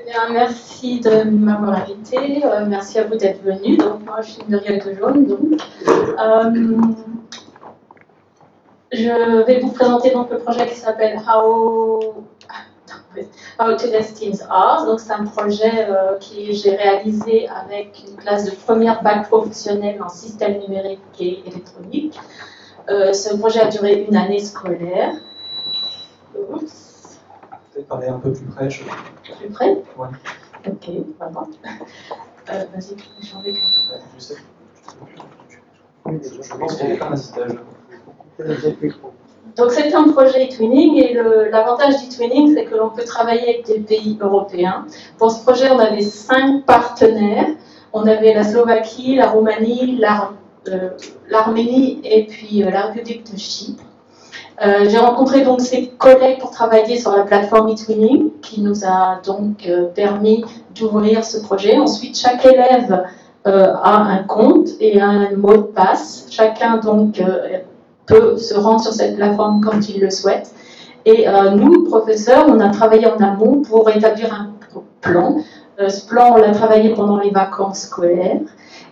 Bien, merci de m'avoir invité. Merci à vous d'être venus. Donc, moi, je suis Muriel Dejaune. Donc, je vais vous présenter donc le projet qui s'appelle How to Destines Art. Donc, c'est un projet que j'ai réalisé avec une classe de première bac professionnelle en système numérique et électronique. Ce projet a duré une année scolaire. Peut-être parler un peu plus près. Plus près? Ouais. Ok, vraiment. Vas-y, tu peux changer. Je sais. Je pense qu'il n'y a pas un stage. Donc c'est un projet e-twinning et l'avantage d'e-twinning, c'est que l'on peut travailler avec des pays européens. Pour ce projet, on avait 5 partenaires. On avait la Slovaquie, la Roumanie, l'Arménie et puis la République de Chypre. J'ai rencontré donc ces collègues pour travailler sur la plateforme eTwinning qui nous a donc permis d'ouvrir ce projet. Ensuite, chaque élève a un compte et un mot de passe. Chacun donc peut se rendre sur cette plateforme quand il le souhaite. Et nous, professeurs, on a travaillé en amont pour établir un plan. Ce plan, on l'a travaillé pendant les vacances scolaires.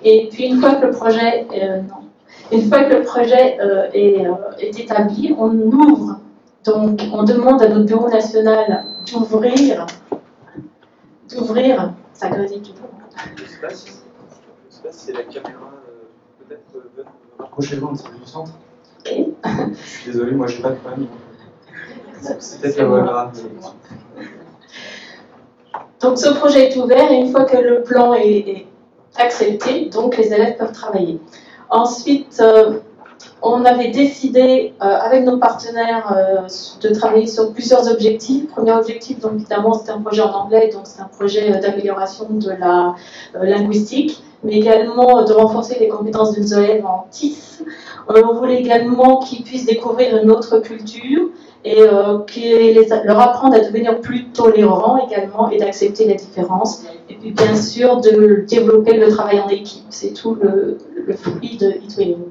Et puis une fois que le projet est établi, on ouvre. Donc, on demande à notre bureau national d'ouvrir. Ça grésille toujours. Je ne sais pas si c'est la caméra. Peut-être rapprochez-vous un petit peu du centre. Okay. Je suis désolé, moi je n'ai pas de problème. C'est peut-être la voie grave. Donc, ce projet est ouvert et une fois que le plan est accepté, donc les élèves peuvent travailler. Ensuite, on avait décidé avec nos partenaires de travailler sur plusieurs objectifs. Premier objectif, donc évidemment, c'est un projet en anglais, donc c'est un projet d'amélioration de la linguistique, mais également de renforcer les compétences des élèves en TIS. On voulait également qu'ils puissent découvrir une autre culture et leur apprendre à devenir plus tolérants également et d'accepter les différences. Et puis bien sûr de développer le travail en équipe. C'est tout le fruit de eTwinning.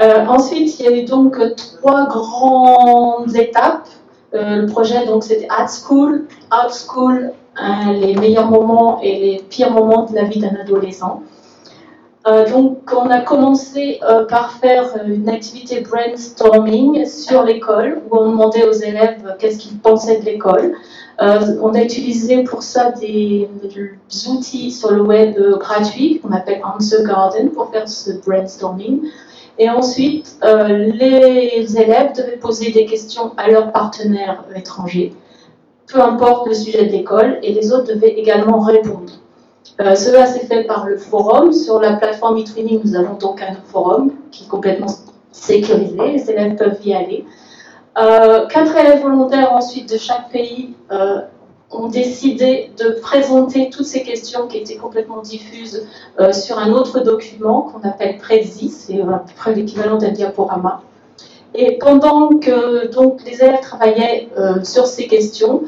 Ensuite, il y a eu donc 3 grandes étapes. Le projet, donc, c'était At School, Out School, les meilleurs moments et les pires moments de la vie d'un adolescent. Donc, on a commencé par faire une activité brainstorming sur l'école, où on demandait aux élèves qu'est-ce qu'ils pensaient de l'école. On a utilisé pour ça des outils sur le web gratuits qu'on appelle Answer Garden pour faire ce brainstorming. Et ensuite, les élèves devaient poser des questions à leurs partenaires étrangers, peu importe le sujet de l'école, et les autres devaient également répondre. Cela s'est fait par le forum. Sur la plateforme eTwinning, nous avons donc un forum qui est complètement sécurisé. Les élèves peuvent y aller. 4 élèves volontaires ensuite de chaque pays ont décidé de présenter toutes ces questions qui étaient complètement diffuses sur un autre document qu'on appelle Prezi, c'est à peu près l'équivalent d'un diaporama. Et pendant que donc, les élèves travaillaient sur ces questions,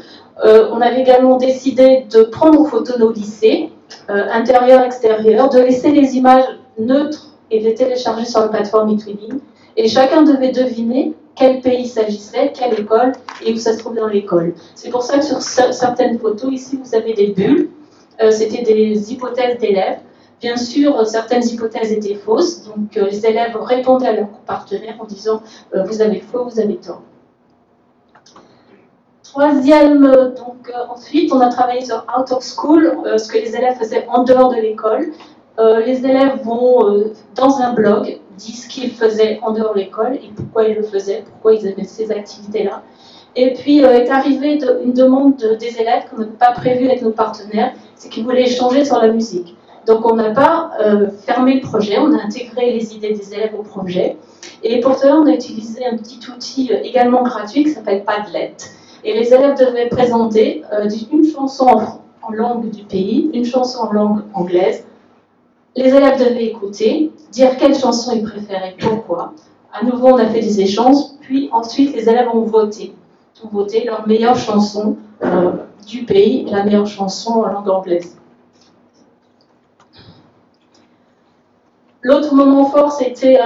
on avait également décidé de prendre en photo nos lycées, intérieur, extérieur, de laisser les images neutres et de les télécharger sur la plateforme eTwinning. Et chacun devait deviner quel pays il s'agissait, quelle école et où ça se trouve dans l'école. C'est pour ça que sur certaines photos, ici, vous avez des bulles. C'était des hypothèses d'élèves. Bien sûr, certaines hypothèses étaient fausses, donc les élèves répondaient à leurs partenaires en disant vous avez faux, vous avez tort. Troisième, ensuite, on a travaillé sur Out of School, ce que les élèves faisaient en dehors de l'école. Les élèves vont dans un blog, disent ce qu'ils faisaient en dehors de l'école et pourquoi ils le faisaient, pourquoi ils avaient ces activités-là. Et puis est arrivée une demande des élèves qu'on n'avait pas prévue avec nos partenaires, c'est qu'ils voulaient échanger sur la musique. Donc on n'a pas fermé le projet, on a intégré les idées des élèves au projet. Et pour cela, on a utilisé un petit outil également gratuit qui s'appelle Padlet. Et les élèves devaient présenter une chanson en langue du pays, une chanson en langue anglaise. Les élèves devaient écouter, dire quelle chanson ils préféraient, pourquoi. À nouveau, on a fait des échanges, puis ensuite les élèves ont voté. Ils ont voté leur meilleure chanson du pays, la meilleure chanson en langue anglaise. L'autre moment fort, c'était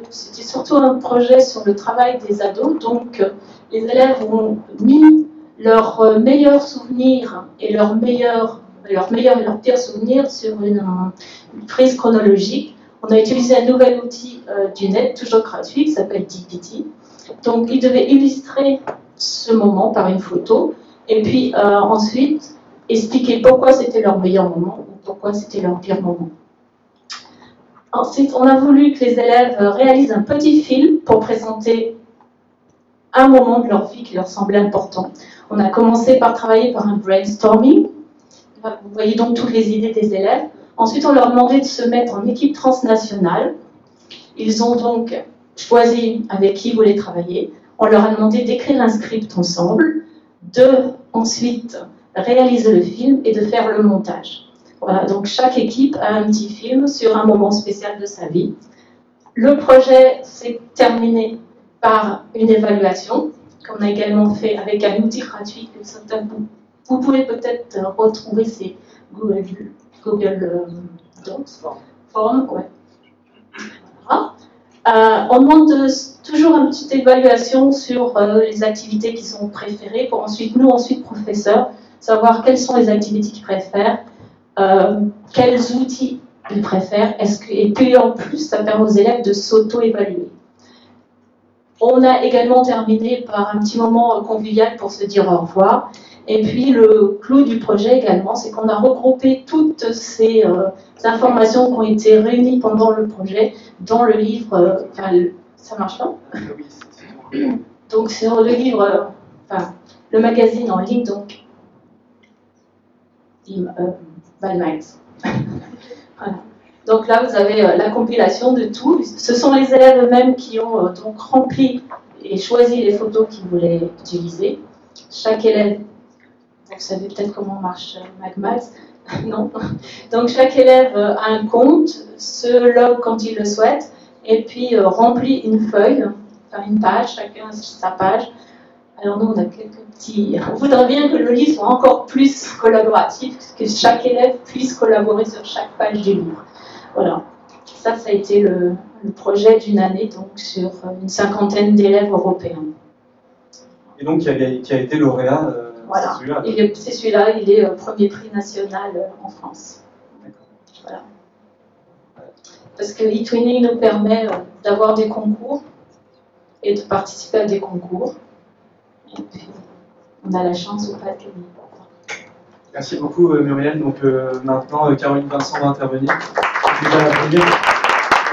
surtout un projet sur le travail des ados. Donc, les élèves ont mis leurs meilleurs souvenirs et leurs meilleurs et leurs pires souvenirs sur une frise chronologique. On a utilisé un nouvel outil du net, toujours gratuit, qui s'appelle DPT. Donc, ils devaient illustrer ce moment par une photo, et puis ensuite expliquer pourquoi c'était leur meilleur moment ou pourquoi c'était leur pire moment. Ensuite, on a voulu que les élèves réalisent un petit film pour présenter un moment de leur vie qui leur semblait important. On a commencé par travailler par un brainstorming. Vous voyez donc toutes les idées des élèves. Ensuite, on leur demandait de se mettre en équipe transnationale. Ils ont donc choisi avec qui ils voulaient travailler. On leur a demandé d'écrire un script ensemble, de ensuite réaliser le film et de faire le montage. Voilà, donc chaque équipe a un petit film sur un moment spécial de sa vie. Le projet s'est terminé par une évaluation qu'on a également fait avec un outil gratuit que certains vous pouvez peut-être retrouver, c'est Google Docs, Form, ouais. Voilà. On demande toujours une petite évaluation sur les activités qui sont préférées pour ensuite, nous, professeurs, savoir quelles sont les activités qu'ils préfèrent, quels outils ils préfèrent, et puis en plus, ça permet aux élèves de s'auto-évaluer. On a également terminé par un petit moment convivial pour se dire au revoir. Et puis le clou du projet également, c'est qu'on a regroupé toutes ces informations qui ont été réunies pendant le projet dans le livre. Ça marche pas? Donc sur le livre, le magazine en ligne, donc Valmax. Voilà. Donc là, vous avez la compilation de tout. Ce sont les élèves eux-mêmes qui ont donc rempli et choisi les photos qu'ils voulaient utiliser. Chaque élève, vous savez peut-être comment marche MagMax, non? Donc chaque élève a un compte, se log quand il le souhaite, et puis remplit une feuille, une page, chacun sa page. Alors nous, on a quelques petits... On voudrait bien que le livre soit encore plus collaboratif, que chaque élève puisse collaborer sur chaque page du livre. Voilà. Ça a été le projet d'une année, donc sur une cinquantaine d'élèves européens. Et donc, qui a été lauréat, voilà. C'est celui-là, il est premier prix national en France. Voilà. Parce que eTwinning nous permet d'avoir des concours et de participer à des concours. Et puis, on a la chance ou pas de gagner. Merci beaucoup, Muriel. Donc, maintenant, Caroline Vincent va intervenir.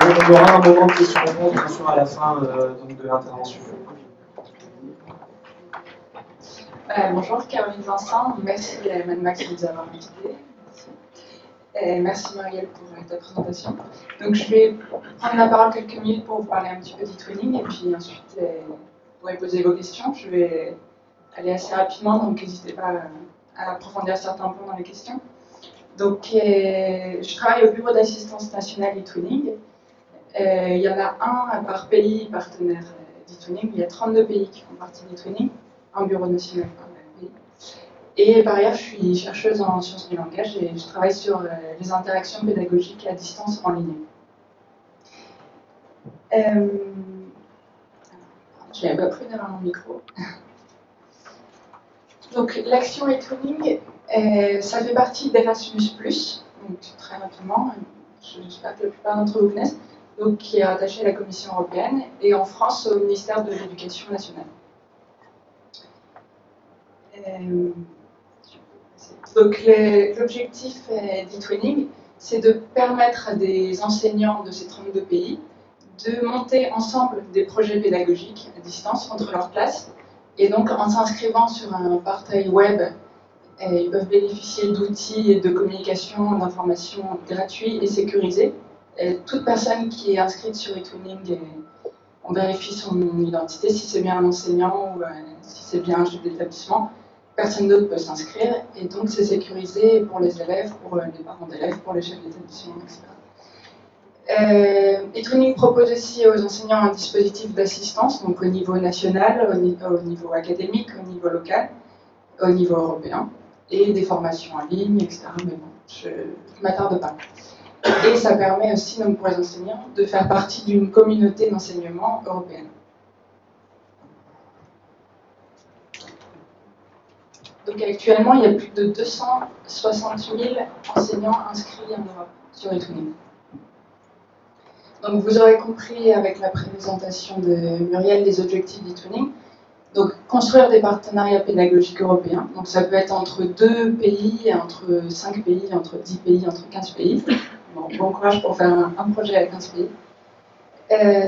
On aura un moment de questions-réponses, bien sûr, à la fin donc de l'intervention. Bonjour, Caroline Vincent. Merci Mme Max de nous avoir invités. Merci Muriel pour ta présentation. Donc, je vais prendre la parole quelques minutes pour vous parler un petit peu d'eTwinning et puis ensuite vous pourrez poser vos questions. Je vais aller assez rapidement, donc n'hésitez pas à approfondir certains points dans les questions. Donc, je travaille au bureau d'assistance nationale eTwinning. Il y en a un par pays partenaire d'eTwinning. Il y a 32 pays qui font partie d'eTwinning, un bureau national par pays. Et par ailleurs, je suis chercheuse en sciences du langage et je travaille sur les interactions pédagogiques à distance en ligne. Je n'avais pas pris devant mon micro. Donc, l'action eTwinning, ça fait partie d'Erasmus+, donc très rapidement, j'espère que la plupart d'entre vous connaissent, donc, qui est rattaché à la Commission européenne et en France au ministère de l'Éducation nationale. Donc, l'objectif d'eTwinning, c'est de permettre à des enseignants de ces 32 pays de monter ensemble des projets pédagogiques à distance entre leurs classes. Et donc, en s'inscrivant sur un portail web, ils peuvent bénéficier d'outils et de communication, d'informations gratuits et sécurisés. Et toute personne qui est inscrite sur eTwinning, on vérifie son identité, si c'est bien un enseignant ou si c'est bien un chef d'établissement. Personne d'autre peut s'inscrire. Et donc, c'est sécurisé pour les élèves, pour les parents d'élèves, pour les chefs d'établissement, etc. eTwinning propose aussi aux enseignants un dispositif d'assistance, donc au niveau national, au niveau académique, au niveau local, au niveau européen, et des formations en ligne, etc. Mais bon, je ne m'attarde pas. Et ça permet aussi, donc, pour les enseignants, de faire partie d'une communauté d'enseignement européenne. Donc actuellement, il y a plus de 260 000 enseignants inscrits en Europe sur eTwinning. Donc vous aurez compris avec la présentation de Muriel les objectifs d'eTwinning. Donc construire des partenariats pédagogiques européens. Donc ça peut être entre 2 pays, entre 5 pays, entre 10 pays, entre 15 pays. Bon courage pour faire un projet avec 15 pays.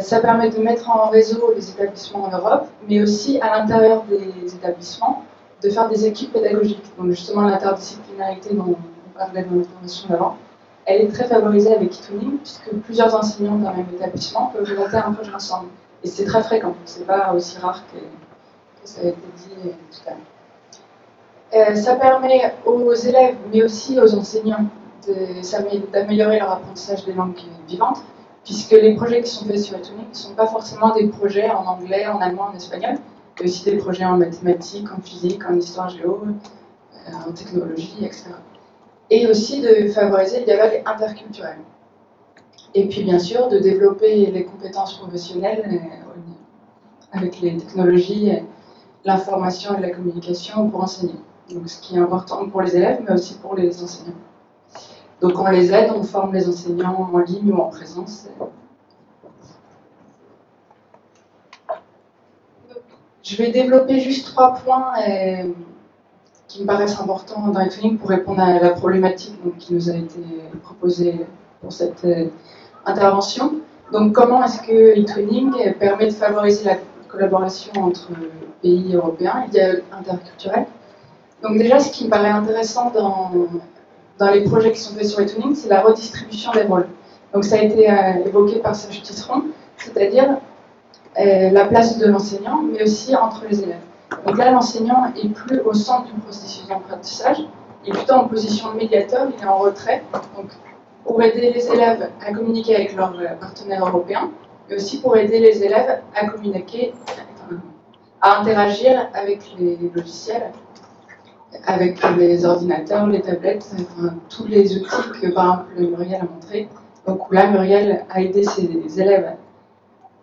Ça permet de mettre en réseau les établissements en Europe, mais aussi à l'intérieur des établissements, de faire des équipes pédagogiques. Donc justement l'interdisciplinarité dont on parlait dans l'intervention d'avant, elle est très favorisée avec eTwinning, puisque plusieurs enseignants d'un même établissement peuvent monter un projet ensemble. Et c'est très fréquent, c'est pas aussi rare que ça a été dit tout à l'heure. Ça permet aux élèves, mais aussi aux enseignants, d'améliorer leur apprentissage des langues vivantes, puisque les projets qui sont faits sur eTwinning ne sont pas forcément des projets en anglais, en allemand, en espagnol, mais aussi des projets en mathématiques, en physique, en histoire géo, en technologie, etc. Et aussi de favoriser le dialogue interculturel. Et puis bien sûr de développer les compétences professionnelles avec les technologies, l'information et la communication pour enseigner. Donc ce qui est important pour les élèves, mais aussi pour les enseignants. Donc on les aide, on forme les enseignants en ligne ou en présence. Je vais développer juste 3 points qui me paraissent importants dans eTwinning pour répondre à la problématique qui nous a été proposée pour cette intervention. Donc comment est-ce que eTwinning permet de favoriser la collaboration entre pays européens et interculturels? Donc déjà, ce qui me paraît intéressant dans les projets qui sont faits sur eTwinning, c'est la redistribution des rôles. Donc ça a été évoqué par Serge Tisseron, c'est-à-dire la place de l'enseignant, mais aussi entre les élèves. Donc là, l'enseignant n'est plus au centre du processus d'apprentissage, il est plutôt en position de médiateur, il est en retrait, donc pour aider les élèves à communiquer avec leurs partenaires européens, mais aussi pour aider les élèves à communiquer, à interagir avec les logiciels, avec les ordinateurs, les tablettes, enfin, tous les outils que par exemple Muriel a montré. Donc là, Muriel a aidé ses élèves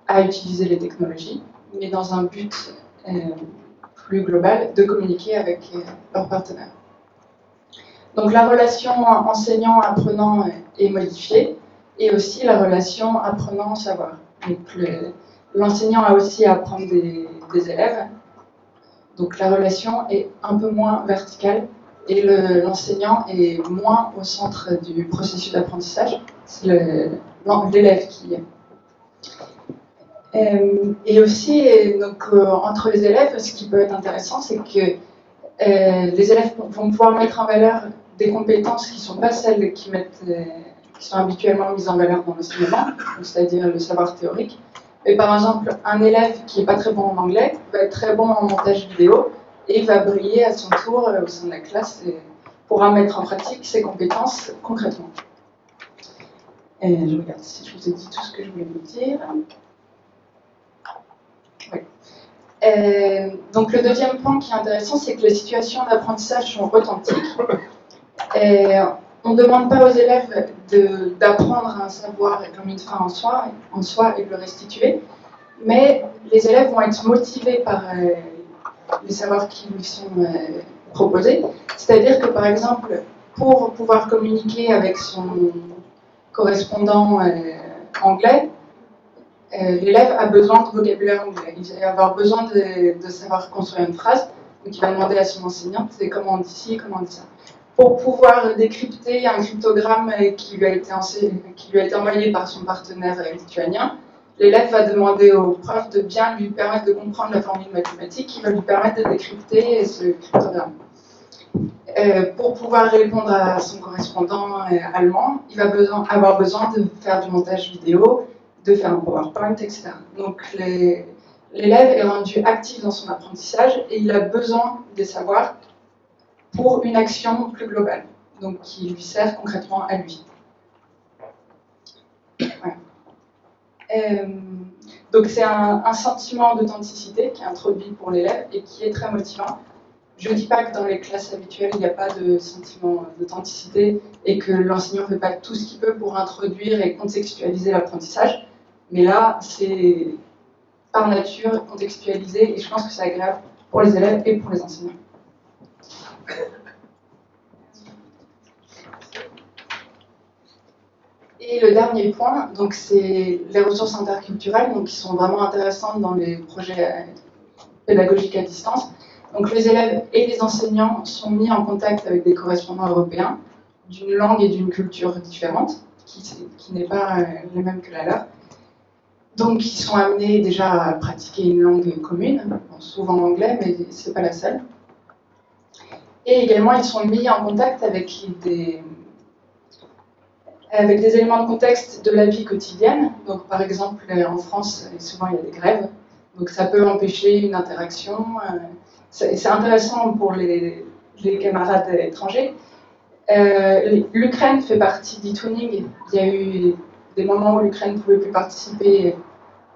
à utiliser les technologies, mais dans un but plus global de communiquer avec leurs partenaires. Donc la relation enseignant-apprenant est modifiée, et aussi la relation apprenant-savoir. Donc l'enseignant a aussi à apprendre des élèves. Donc la relation est un peu moins verticale et l'enseignant est moins au centre du processus d'apprentissage. C'est l'élève qui est. Et aussi, donc, entre les élèves, ce qui peut être intéressant, c'est que les élèves vont pouvoir mettre en valeur des compétences qui ne sont pas celles qui sont habituellement mises en valeur dans l'enseignement, c'est-à-dire le savoir théorique. Et par exemple, un élève qui n'est pas très bon en anglais va être très bon en montage vidéo et va briller à son tour au sein de la classe et pourra mettre en pratique ses compétences concrètement. Et je regarde si je vous ai dit tout ce que je voulais vous dire. Oui. Donc le deuxième point qui est intéressant, c'est que les situations d'apprentissage sont authentiques. On ne demande pas aux élèves d'apprendre un savoir comme une fin en soi et de le restituer, mais les élèves vont être motivés par les savoirs qui lui sont proposés. C'est-à-dire que, par exemple, pour pouvoir communiquer avec son correspondant anglais, l'élève a besoin de vocabulaire anglais. Il va avoir besoin de savoir construire une phrase, donc il va demander à son enseignant, c'est comment on dit ci, comment on dit ça. Pour pouvoir décrypter un cryptogramme qui lui a été envoyé par son partenaire lituanien, l'élève va demander au prof de bien lui permettre de comprendre la formule mathématique qui va lui permettre de décrypter ce cryptogramme. Pour pouvoir répondre à son correspondant allemand, il va avoir besoin de faire du montage vidéo, de faire un PowerPoint, etc. Donc l'élève est rendu actif dans son apprentissage et il a besoin des savoirs pour une action plus globale, donc qui lui sert concrètement à lui. Voilà. Donc c'est un sentiment d'authenticité qui est introduit pour l'élève et qui est très motivant. Je ne dis pas que dans les classes habituelles, il n'y a pas de sentiment d'authenticité et que l'enseignant ne fait pas tout ce qu'il peut pour introduire et contextualiser l'apprentissage, mais là, c'est par nature contextualisé et je pense que c'est agréable pour les élèves et pour les enseignants. Et le dernier point, donc c'est les ressources interculturelles, donc qui sont vraiment intéressantes dans les projets pédagogiques à distance. Donc les élèves et les enseignants sont mis en contact avec des correspondants européens d'une langue et d'une culture différente, qui n'est pas la même que la leur. Donc ils sont amenés déjà à pratiquer une langue commune, bon, souvent l'anglais, mais c'est pas la seule. Et également ils sont mis en contact avec des éléments de contexte de la vie quotidienne. Donc par exemple en France, souvent il y a des grèves, donc ça peut empêcher une interaction. C'est intéressant pour les camarades étrangers. L'Ukraine fait partie d'e-twinning. Il y a eu des moments où l'Ukraine ne pouvait plus participer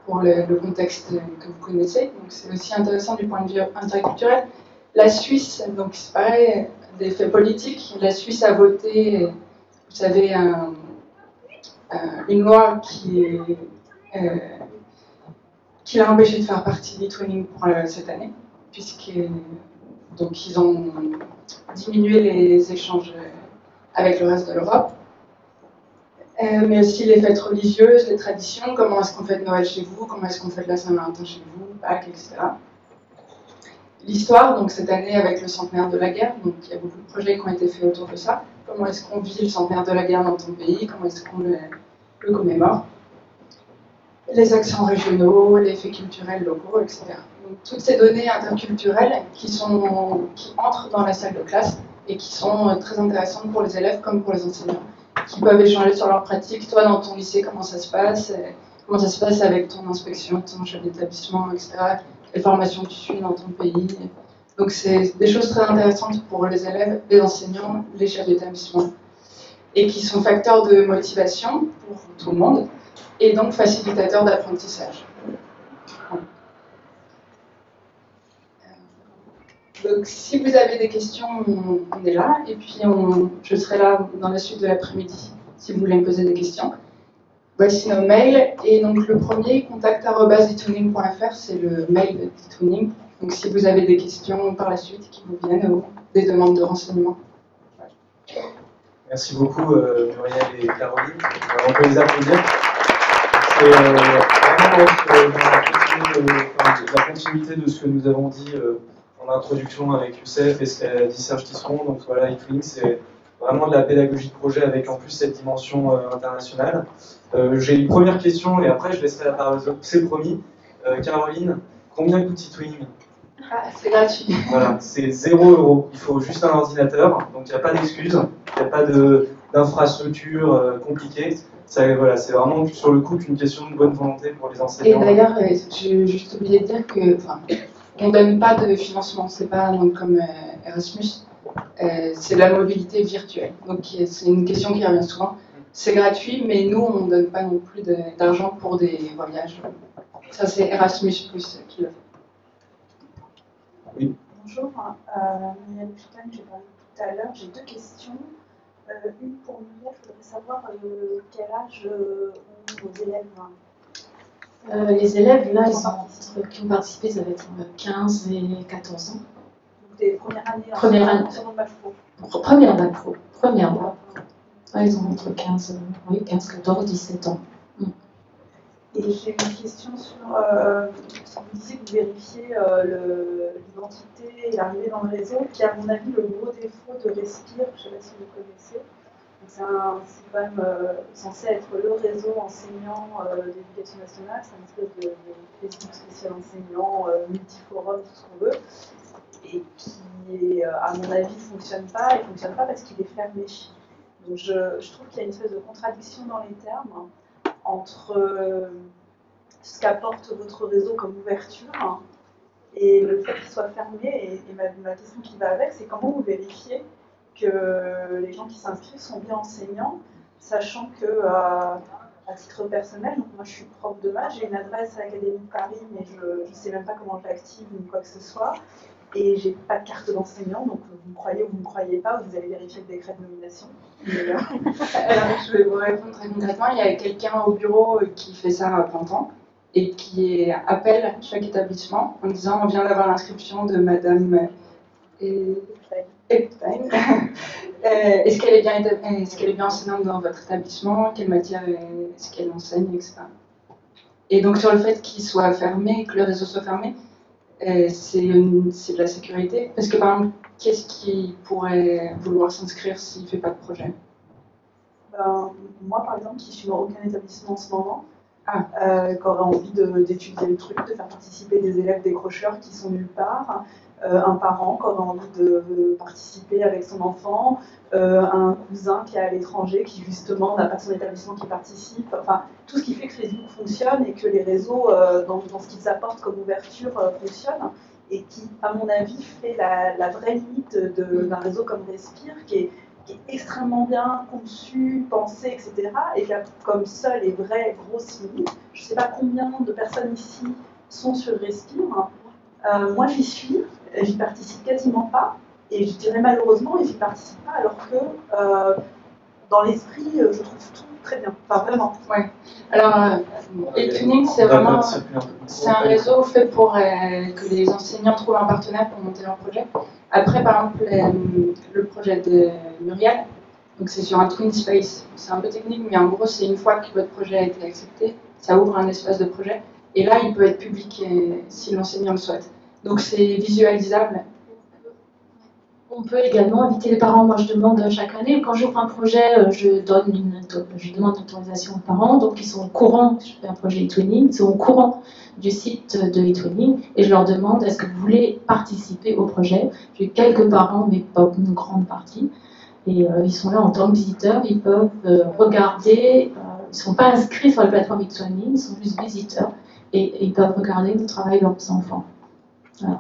pour le contexte que vous connaissez. Donc c'est aussi intéressant du point de vue interculturel. La Suisse, donc c'est pareil, des faits politiques. La Suisse a voté, vous savez, une loi qui l'a empêché de faire partie d'e-twinning pour cette année, donc ils ont diminué les échanges avec le reste de l'Europe. Mais aussi les fêtes religieuses, les traditions, comment est-ce qu'on fait Noël chez vous, comment est-ce qu'on fait la Saint-Valentin chez vous, Pâques, etc. L'histoire, donc cette année avec le centenaire de la guerre, donc il y a beaucoup de projets qui ont été faits autour de ça. Comment est-ce qu'on vit le centenaire de la guerre dans ton pays, comment est-ce qu'on le commémore. Les accents régionaux, les faits culturels locaux, etc. Donc toutes ces données interculturelles qui entrent dans la salle de classe et qui sont très intéressantes pour les élèves comme pour les enseignants, qui peuvent échanger sur leurs pratiques. Toi, dans ton lycée, comment ça se passe avec ton inspection, ton chef d'établissement, etc. Les formations que tu suis dans ton pays. Donc, c'est des choses très intéressantes pour les élèves, les enseignants, les chefs d'établissement, et qui sont facteurs de motivation pour tout le monde, et donc facilitateurs d'apprentissage. Donc, si vous avez des questions, on est là, et puis je serai là dans la suite de l'après-midi, si vous voulez me poser des questions. Voici nos mails, et donc le premier, contact@etooning.fr, c'est le mail d'Etooning. Donc si vous avez des questions par la suite qui vous viennent, ou des demandes de renseignements. Merci beaucoup Muriel et Caroline. On peut les applaudir. C'est vraiment dans la continuité de ce que nous avons dit en introduction avec Youssef et ce qu'a dit Serge Tisseron. Donc voilà, e-twinning, c'est vraiment de la pédagogie de projet avec en plus cette dimension internationale. J'ai une première question et après je laisserai la parole aux autres. C'est promis. Caroline, combien coûte e-twinning ? C'est gratuit. Voilà, c'est 0 €. Il faut juste un ordinateur, donc il n'y a pas d'excuses, il n'y a pas d'infrastructure compliquée. Voilà, c'est vraiment sur le coup une question de bonne volonté pour les enseignants. Et d'ailleurs, j'ai juste oublié de dire qu'on ne donne pas de financement, c'est pas donc, comme Erasmus, c'est de la mobilité virtuelle. Donc c'est une question qui revient souvent. C'est gratuit, mais nous, on ne donne pas non plus d'argent pour des voyages. Ça, c'est Erasmus Plus qui le fait. Oui. Bonjour, Muriel Putain, j'ai parlé tout à l'heure. J'ai deux questions. Une pour Muriel, je voudrais savoir quel âge ont vos élèves. Les élèves, là, qui ont participé, ça va être 15 et 14 ans. Donc des premières années Première en bac pro. Première bac pro. Première bac. Ouais, ils ont entre 15, 14, 17 ans. Et j'ai une question sur, vous disiez que vous vérifiez l'identité et l'arrivée dans le réseau, qui est à mon avis le gros défaut de Respire, je ne sais pas si vous connaissez. C'est quand même censé être le réseau enseignant d'éducation nationale, c'est une espèce de Facebook spécial enseignant, multiforum, tout ce qu'on veut, et qui, à mon avis, ne fonctionne pas, et ne fonctionne pas parce qu'il est fermé. Donc je trouve qu'il y a une espèce de contradiction dans les termes entre ce qu'apporte votre réseau comme ouverture et le fait qu'il soit fermé. Et ma question qui va avec, c'est comment vous vérifiez que les gens qui s'inscrivent sont bien enseignants, sachant que, à titre personnel, donc moi je suis prof de maths, j'ai une adresse à l'Académie de Paris, mais je ne sais même pas comment je l'active ou quoi que ce soit, et j'ai pas de carte d'enseignant, donc vous me croyez ou vous ne me croyez pas, vous allez vérifier le décret de nomination. Alors, je vais vous répondre très concrètement. Il y a quelqu'un au bureau qui fait ça à plein temps et qui appelle chaque établissement en disant on vient d'avoir l'inscription de madame Est-ce qu'elle est bien enseignante dans votre établissement? Quelle matière est-ce qu'elle enseigne, etc. Et donc sur le fait qu'il soit fermé, que le réseau soit fermé, c'est de la sécurité. Parce que par exemple, qu'est-ce qui pourrait vouloir s'inscrire s'il ne fait pas de projet? Moi, par exemple, qui suis dans aucun établissement en ce moment, qui aurait envie d'étudier le truc, de faire participer des élèves décrocheurs qui sont nulle part, un parent qui aurait envie de participer avec son enfant, un cousin qui est à l'étranger qui justement n'a pas son établissement qui participe, enfin tout ce qui fait que Facebook fonctionne et que les réseaux dans ce qu'ils apportent comme ouverture fonctionnent, et qui à mon avis fait la vraie limite d'un réseau comme Respire qui est extrêmement bien conçu, pensé, etc. et qui a comme seule et vraie grosse limite. Je ne sais pas combien de personnes ici sont sur Respire. Moi j'y suis, j'y participe quasiment pas, et je dirais malheureusement, et j'y participe pas alors que dans l'esprit, je trouve tout très bien. Enfin vraiment. Ouais. Alors, eTwinning, c'est vraiment un réseau fait pour que les enseignants trouvent un partenaire pour monter leur projet. Après, par exemple, le projet de Muriel, donc c'est sur un Twin Space. C'est un peu technique, mais en gros, c'est une fois que votre projet a été accepté, ça ouvre un espace de projet. Et là, il peut être public si l'enseignant le souhaite. Donc c'est visualisable. On peut également inviter les parents. Moi, je demande chaque année, quand j'ouvre un projet, je demande une autorisation aux parents. Donc, ils sont au courant, je fais un projet eTwinning, ils sont au courant du site de eTwinning. Et je leur demande, est-ce que vous voulez participer au projet? J'ai quelques parents, mais pas une grande partie. Et ils sont là en tant que visiteurs, ils peuvent regarder. Ils ne sont pas inscrits sur la plateforme eTwinning, ils sont juste visiteurs. Et ils peuvent regarder le travail de leurs enfants. Voilà.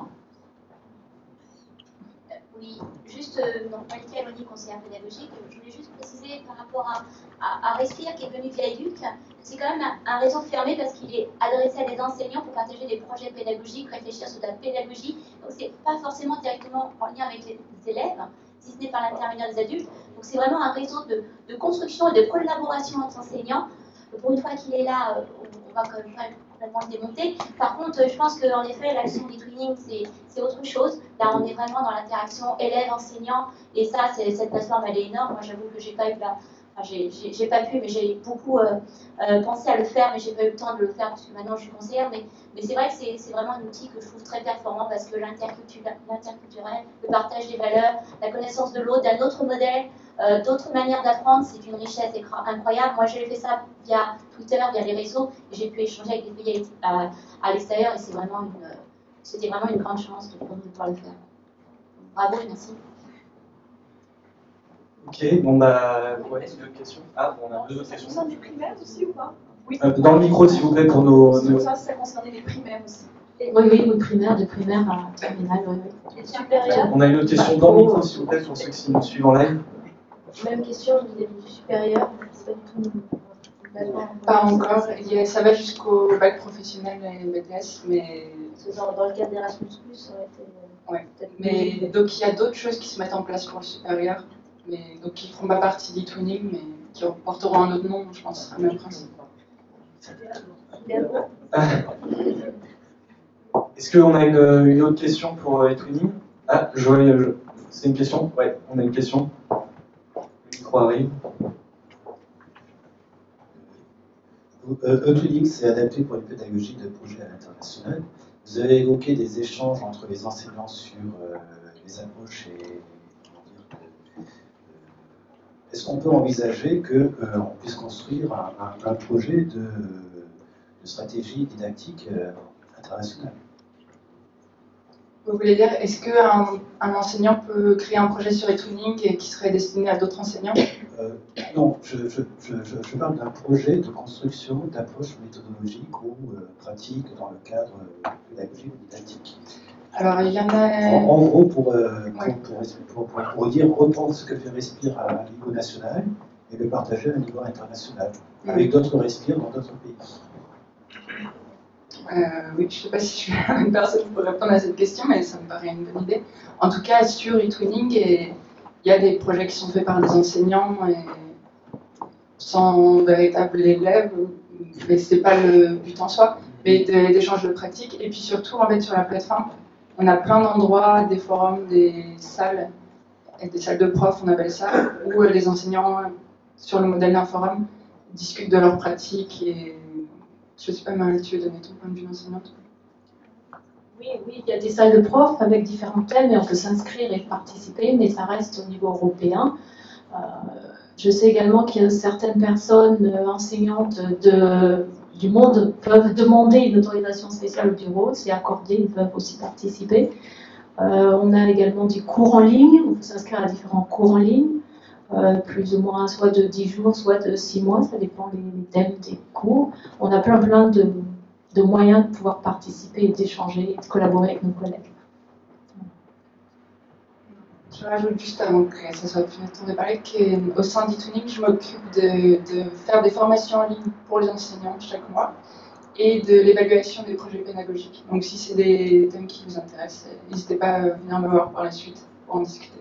Oui, juste, donc Malika Eloni, conseillère pédagogique, je voulais juste préciser par rapport à Respire qui est devenu via Éduc, c'est quand même un réseau fermé parce qu'il est adressé à des enseignants pour partager des projets pédagogiques, réfléchir sur de la pédagogie, donc c'est pas forcément directement en lien avec les élèves, si ce n'est par l'intermédiaire des adultes, donc c'est vraiment un réseau de construction et de collaboration entre enseignants. Pour une fois qu'il est là, on va quand même pas complètement le démonter. Par contre, je pense qu'en effet, l'action d'eTwinning, c'est autre chose. Là, on est vraiment dans l'interaction élève-enseignant. Et ça, cette plateforme, elle est énorme. Moi, j'avoue que j'ai pas eu j'ai pas pu, mais j'ai beaucoup pensé à le faire, mais j'ai pas eu le temps de le faire parce que maintenant je suis conseillère. Mais c'est vrai que c'est vraiment un outil que je trouve très performant parce que l'interculturel, le partage des valeurs, la connaissance de l'autre, d'un autre modèle, d'autres manières d'apprendre, c'est une richesse incroyable. Moi, j'ai fait ça via Twitter, via les réseaux, et j'ai pu échanger avec des pays à l'extérieur, et c'était vraiment une grande chance de pouvoir le faire. Bravo, merci. Ok, bon bah, ouais, c'est une autre question. Ah, on a deux autres questions. Ça concerne les primaires aussi ou pas? Oui. Dans le micro, s'il vous plaît, pour nos... Ça concernait les primaires aussi. Oui, de primaire à terminale, oui. Et supérieur. On a une autre question dans le micro, s'il vous plaît, pour ceux qui nous suivent en live. Même question, je disais du supérieur, c'est pas du tout. Pas encore, ça va jusqu'au bac professionnel et BTS, mais... Dans le cadre d'Erasmus+, ça aurait été... Ouais. Mais donc il y a d'autres choses qui se mettent en place pour le supérieur, mais donc qui ne feront pas partie d'eTwinning, mais qui porteront un autre nom, je pense que ce sera le même principe. Est-ce qu'on a une autre question pour eTwinning? Ah, c'est une question? Ouais, on a une question. Le micro arrive. eTwinning, c'est adapté pour une pédagogie de projet à l'international. Vous avez évoqué des échanges entre les enseignants sur les approches et est-ce qu'on peut envisager qu'on puisse construire un projet de stratégie didactique internationale? Vous voulez dire, est-ce qu'un enseignant peut créer un projet sur eTwinning et qui serait destiné à d'autres enseignants? Non, je parle d'un projet de construction d'approches méthodologiques ou pratiques dans le cadre pédagogique ou didactique. Alors, il y en a... En gros, pour dire, reprendre ce que fait Respire à niveau national et le partager à un niveau international, avec d'autres Respire dans d'autres pays. Oui, je ne sais pas si je suis la bonne personne pour répondre à cette question, mais ça me paraît une bonne idée. En tout cas, sur eTwinning, il y a des projets qui sont faits par des enseignants et sans véritable élève, mais ce n'est pas le but en soi, mais d'échanges de pratiques. Et puis surtout, en fait, sur la plateforme, on a plein d'endroits, des forums, des salles et des salles de profs, on appelle ça, où les enseignants, sur le modèle d'un forum, discutent de leurs pratiques. Et je ne sais pas, Marie, tu veux donner ton point de vue d'enseignante? Oui, oui, il y a des salles de profs avec différents thèmes et on peut s'inscrire et participer, mais ça reste au niveau européen. Je sais également qu'il y a certaines personnes enseignantes du monde peuvent demander une autorisation spéciale au bureau, c'est accordé, ils peuvent aussi participer. On a également des cours en ligne, on peut s'inscrire à différents cours en ligne, plus ou moins soit de 10 jours, soit de 6 mois, ça dépend des thèmes des cours. On a plein de moyens de pouvoir participer, d'échanger et de collaborer avec nos collègues. Je rajoute juste avant que ça soit plus notre tour de parler qu'au sein d'eTwinning, je m'occupe de faire des formations en ligne pour les enseignants chaque mois et de l'évaluation des projets pédagogiques. Donc si c'est des thèmes qui vous intéressent, n'hésitez pas à venir me voir par la suite pour en discuter.